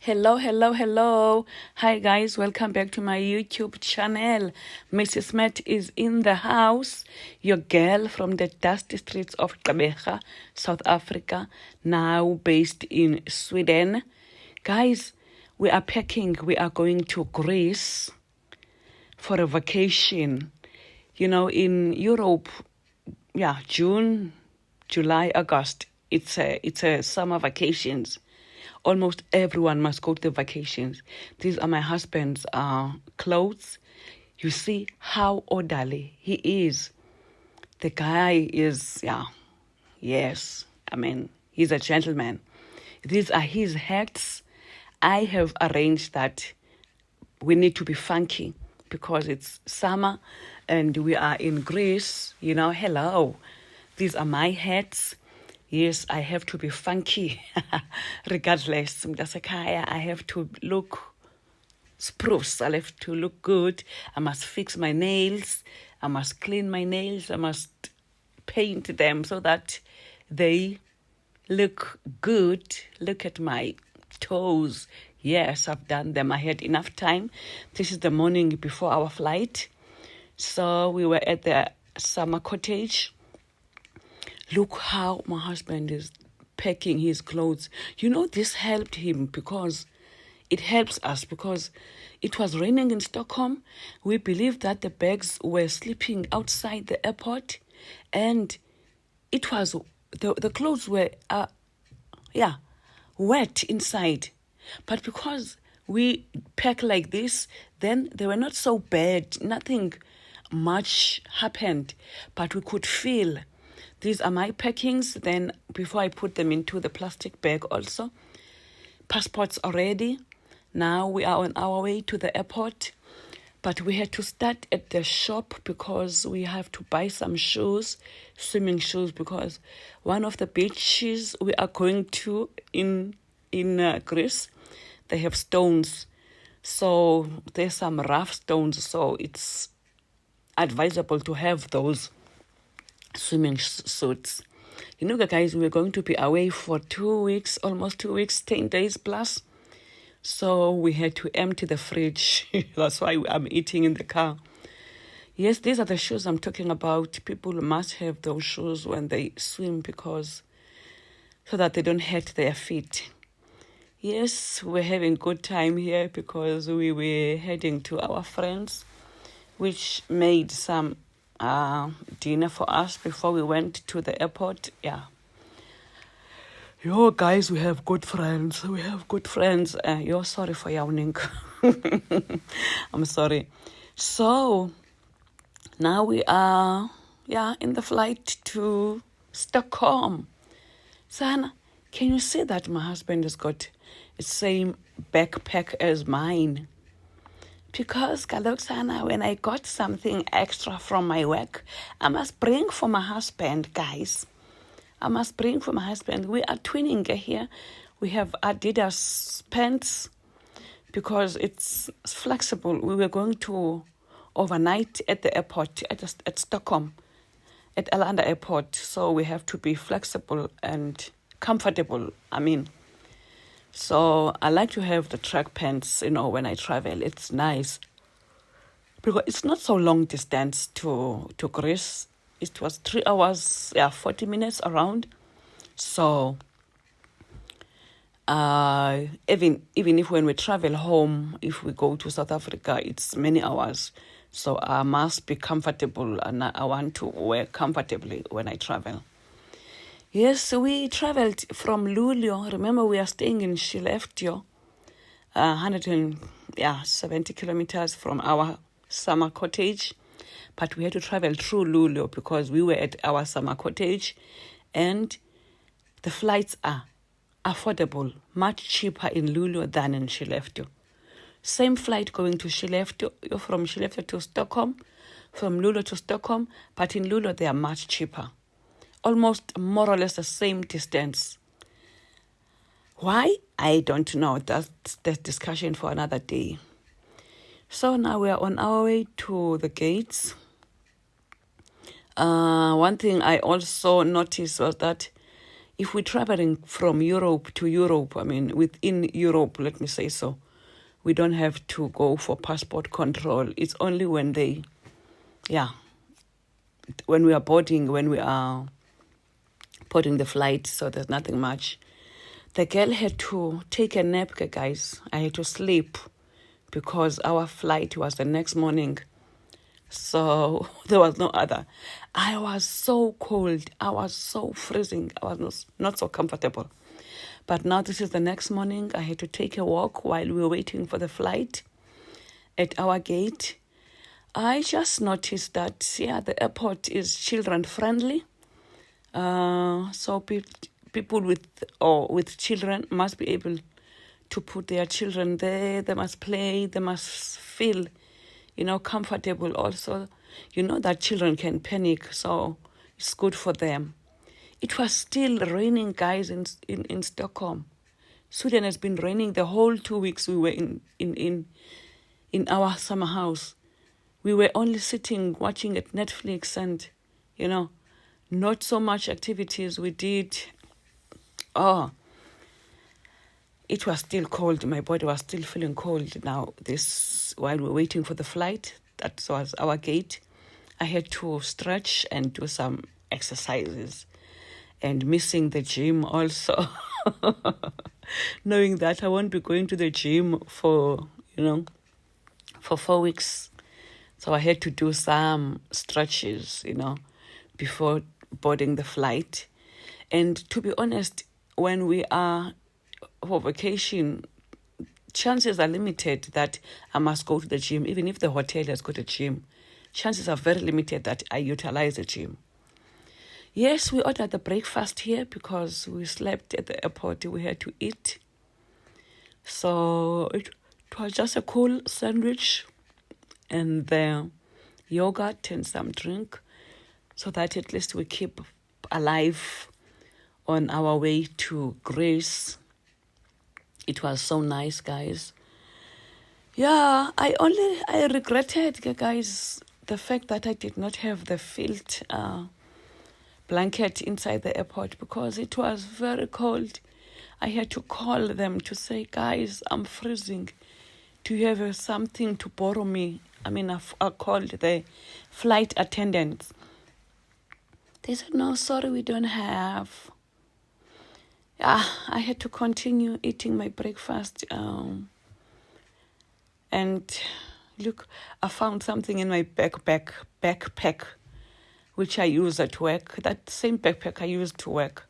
Hello, hello, hello. Hi, guys. Welcome back to my YouTube channel. Mrs. Mett is in the house. Your girl from the dusty streets of Gqeberha, South Africa, now based in Sweden. Guys, we are packing. We are going to Greece for a vacation. You know, in Europe, June, July, August, it's a summer vacations. Almost everyone must go to the vacations. These are my husband's clothes. You see how orderly he is. The guy is, yes, he's a gentleman. These are his hats. I have arranged that we need to be funky because it's summer and we are in Greece. Hello. These are my hats. Yes, I have to be funky. Regardless, I have to look spruce. I have to look good. I must fix my nails. I must clean my nails. I must paint them so that they look good. Look at my toes. Yes, I've done them. I had enough time. This is the morning before our flight. So we were at the summer cottage. Look how my husband is packing his clothes. This helped him because it helps us because it was raining in Stockholm. We believed that the bags were sleeping outside the airport and it was, the clothes were, wet inside. But because we pack like this, then they were not so bad. Nothing much happened, but we could feel. These are my packings. Then before I put them into the plastic bag also. Passports are ready. Now we are on our way to the airport. But we had to start at the shop because we have to buy some shoes, swimming shoes, because one of the beaches we are going to in Greece, they have stones. So there's some rough stones. So it's advisable to have those swimming suits. Guys, we're going to be away for 2 weeks, almost 2 weeks, 10 days plus. So we had to empty the fridge. That's why I'm eating in the car. Yes, these are the shoes I'm talking about. People must have those shoes when they swim so that they don't hurt their feet. Yes, we're having good time here because we were heading to our friends, which made some dinner for us before we went to the airport. Guys, we have good friends. You're sorry for yawning. I'm sorry. So now we are in the flight to Stockholm. Sana, can you see that my husband has got the same backpack as mine? Because Sana, when I got something extra from my work, I must bring for my husband, guys. I must bring for my husband. We are twinning here. We have Adidas pants because it's flexible. We were going to overnight at the airport, at Stockholm, at Arlanda Airport. So we have to be flexible and comfortable. So I like to have the track pants, when I travel. It's nice. Because it's not so long distance to Greece. It was 3 hours, 40 minutes around. So even if when we travel home, if we go to South Africa, it's many hours. So I must be comfortable and I want to wear comfortably when I travel. Yes, we traveled from Luleå. Remember, we are staying in Skellefteå, 170 kilometers from our summer cottage. But we had to travel through Luleå because we were at our summer cottage. And the flights are affordable, much cheaper in Luleå than in Skellefteå. Same flight going to Skellefteå, from Skellefteå to Stockholm, from Luleå to Stockholm. But in Luleå, they are much cheaper. Almost more or less the same distance. Why? I don't know. That's the discussion for another day. So now we are on our way to the gates. One thing I also noticed was that if we're traveling from Europe to Europe, I mean, within Europe, let me say so, we don't have to go for passport control. It's only when when we are boarding the flight, so there's nothing much. The girl had to take a nap, guys. I had to sleep because our flight was the next morning. So there was no other. I was so cold. I was so freezing. I was not so comfortable. But now this is the next morning. I had to take a walk while we were waiting for the flight at our gate. I just noticed that, the airport is children friendly. So people with children must be able to put their children there. They must play. They must feel, comfortable also. That children can panic, so it's good for them. It was still raining, guys, in Stockholm. Sweden has been raining the whole 2 weeks we were in our summer house. We were only sitting, watching at Netflix and, not so much activities we did. It was still cold. My body was still feeling cold now. While we were waiting for the flight, that was our gate, I had to stretch and do some exercises and missing the gym also. Knowing that I won't be going to the gym for 4 weeks. So I had to do some stretches, before boarding the flight. And to be honest, when we are for vacation, chances are limited that I must go to the gym. Even if the hotel has got a gym, chances are very limited that I utilize the gym. Yes, we ordered the breakfast here because we slept at the airport. We had to eat. So it was just a cool sandwich and the yogurt and some drink so that at least we keep alive on our way to Greece. It was so nice, guys. Yeah, I regretted, guys, the fact that I did not have the filled blanket inside the airport because it was very cold. I had to call them to say, guys, I'm freezing. Do you have something to borrow me? I mean, I called the flight attendants. They said, no, sorry, we don't have. I had to continue eating my breakfast. And look, I found something in my backpack, which I use at work. That same backpack I used to work,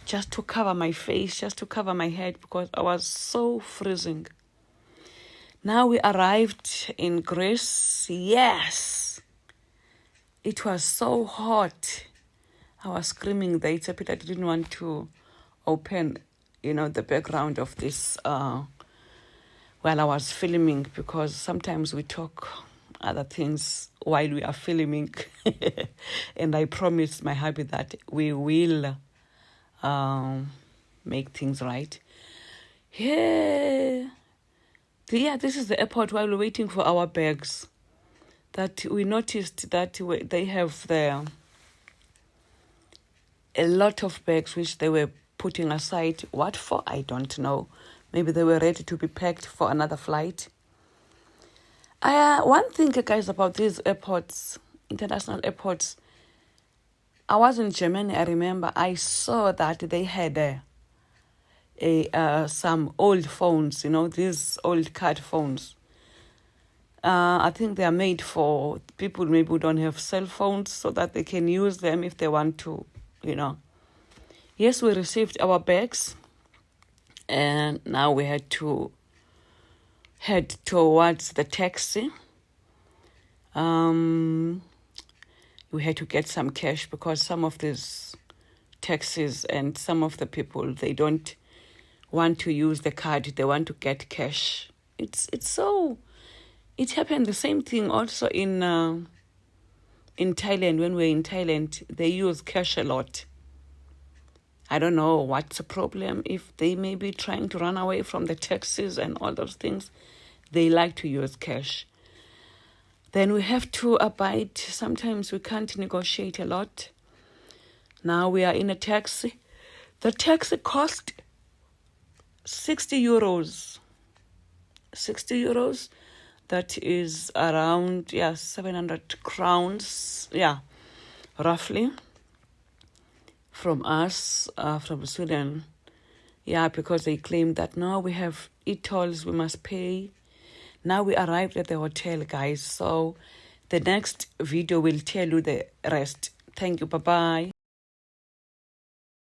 just to cover my face, just to cover my head, because I was so freezing. Now we arrived in Greece. Yes, it was so hot. I was screaming the interpreter. I didn't want to open, the background of this while I was filming, because sometimes we talk other things while we are filming. And I promised my hubby that we will make things right. Yeah, this is the airport while we're waiting for our bags. That we noticed that they have a lot of bags which they were putting aside. What for? I don't know. Maybe they were ready to be packed for another flight. One thing, guys, about these airports, international airports, I was in Germany. I remember I saw that they had some old phones, these old card phones. I think they are made for people maybe who don't have cell phones so that they can use them if they want to, Yes, we received our bags and now we had to head towards the taxi. We had to get some cash because some of these taxis and some of the people, they don't want to use the card. They want to get cash. It happened the same thing also in Thailand. When we were in Thailand, they use cash a lot. I don't know what's the problem. If they may be trying to run away from the taxes and all those things, they like to use cash. Then we have to abide. Sometimes we can't negotiate a lot. Now we are in a taxi. The taxi cost 60 euros. 60 euros. That is around 700 crowns, roughly, from us, from Sweden. Because they claim that now we have e-tolls we must pay. Now we arrived at the hotel, guys. So the next video will tell you the rest. Thank you. Bye-bye.